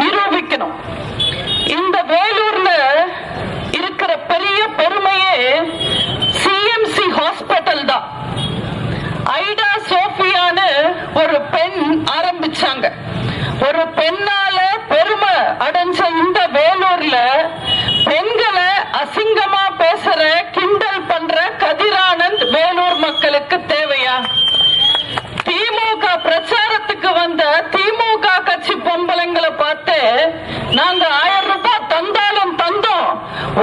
நிரூபிக்கணும். இந்த வேலூர்ல இருக்கிற பெரிய பெருமையே சிஎம்சி ஹாஸ்பிட்டல் தான். ஐடா சோஃபியான்னு ஒரு பெண் ஆரம்பிச்சாங்க. ஒரு பெண்ணால பெருமை அடைஞ்ச இந்த வேலூர்ல பெண்களை அசிங்கமா பேசுற, கிண்டல் பண்ற கதிரானந்த் வேலூர் மக்களுக்கு தேவையா? திமுக பிரச்சாரத்துக்கு வந்த திமுக கட்சி பொம்பளைங்களை பார்த்து நாங்க 1000 ரூபாய் தந்தாலும் தந்தோம்,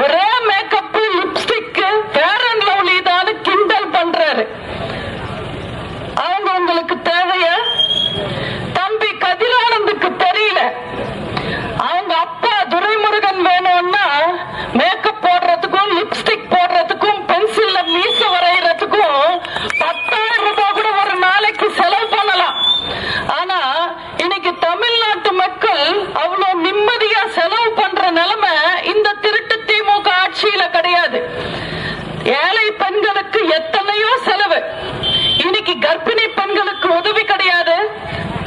ஒரே makeup lipstick fair and lovely தான் கிண்டல் பண்றாரு. அவங்க உங்களுக்கு தேவையா? தம்பி கதிரானந்துக்கு தெரியல, அவங்க அப்பா துரைமுருகன் வேணும்னா மேக்கப் போடுறதுக்கும் லிப்ஸ்டிக் போடுறதுக்கும் பென்சில்ல மீச வரைகிறதுக்கும் 10,000 ரூபாய் கூட ஒரு நாளைக்கு செலவு பண்ணலாம். ஆனா இன்னைக்கு தமிழ்நாட்டு மக்கள் அவ்வளவு நிம்மதியா செலவு பண்ற நிலைமை இந்த திருட்டு திமுக ஆட்சியில கிடையாது. ஏழை பெண்களுக்கு எத்தனையோ செலவு. இன்னைக்கு கர்ப்பிணி பெண்களுக்கு உதவி கிடையாது,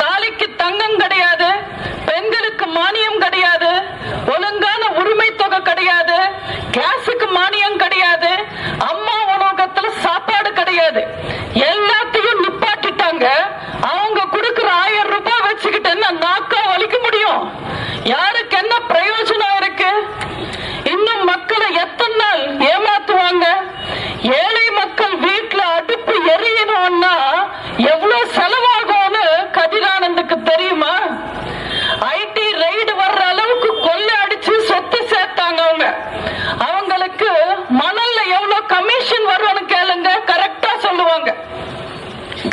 தாலிக்கு தங்கம் கிடையாது, பெண்களுக்கு மானியம் கிடையாது, ஒழுங்கான உரிமை தொகை கிடையாது, கேஸுக்கு மானியம் கிடையாது, அம்மா உணவகத்துல சாப்பாடு கிடையாது. எல்லாத்தையும் நிப்பாட்டிட்டாங்க. அவங்க கொடுக்கிற 1000 ரூபாய் வச்சுக்கிட்டு என்ன நாக்கா வலிக்க முடியும்? யாருக்கு என்ன பிரயோஜனம் இருக்கு? இன்னும் மக்களை எத்தனை நாள் ஏமாத்துவாங்க? ஏழை மக்கள் வீட்டுல அடுப்பு எரியணும்னா எவ்வளவு செலவாகும்னு கதிரானந்துக்கு தெரியுமா? ஐடி ரைடு வர்ற அளவுக்கு கொள்ளை அடிச்சு சொத்து சேர்த்தாங்க. அவங்களுக்கு மணல்ல எவ்வளவு கமிஷன் வரும்னு கேளுங்க, கரெக்டா சொல்லுவாங்க.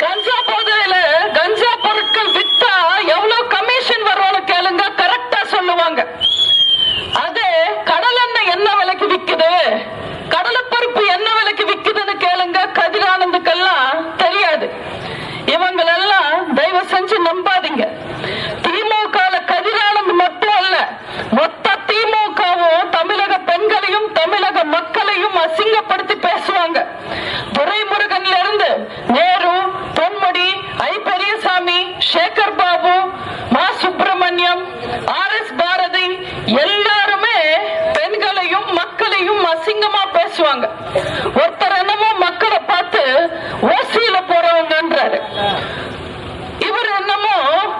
கஞ்சா போதையில கஞ்சா பொருட்கள் வித்தா எவ்வளவு கமிஷன் வரும்னு கேளுங்க, கரெக்டா சொல்லுவாங்க. அதே கடலெண்ணெய் என்ன விலைக்கு விக்குது, கடலைப்பருப்பு என்ன விலைக்கு விக்குதுன்னு கேளுங்க, கதிரானந்துக்கெல்லாம் தெரியாது. இவங்களெல்லாம் தயவு செஞ்சு நம்பாதீங்க. திமுக கதிரானந்த் மட்டும் அல்ல, மொத்த திமுகவும் தமிழக பெண்களையும் தமிழக மக்களையும் அசிங்கப்படுத்தி பேசுவாங்க. துரைமுருகன்ல இருந்து நேரு, பொன்முடி, ஐ பெரியசாமி, சேகர் பாபு, மா சுப்பிரமணியம், ஆர்.எஸ். பாரதி எல்லாருமே பெண்களையும் மக்களையும் அசிங்கமா பேசுவாங்க. ஒருத்தர் என்னமோ மக்களை பார்த்து ஓசியில போறவங்கன்றாரு, இவர் என்னமோ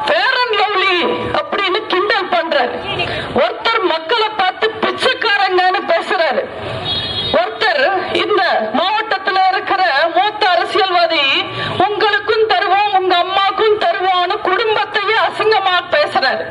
ஃபேர் அண்ட் லவ்லி அப்படின்னு கிண்டல் பண்றாரு. ஒருத்தர் மக்களை பார்த்து பிச்சைக்காரங்கன்னு பேசுறாரு. ஒருத்தர் இந்த மாவட்டத்தில் இருக்கிற மூத்த அரசியல்வாதி உங்களுக்கும் தருவோம் உங்க அம்மாக்கும் தருவோம்னு குடும்பத்தையே அசிங்கமா பேசுறாரு.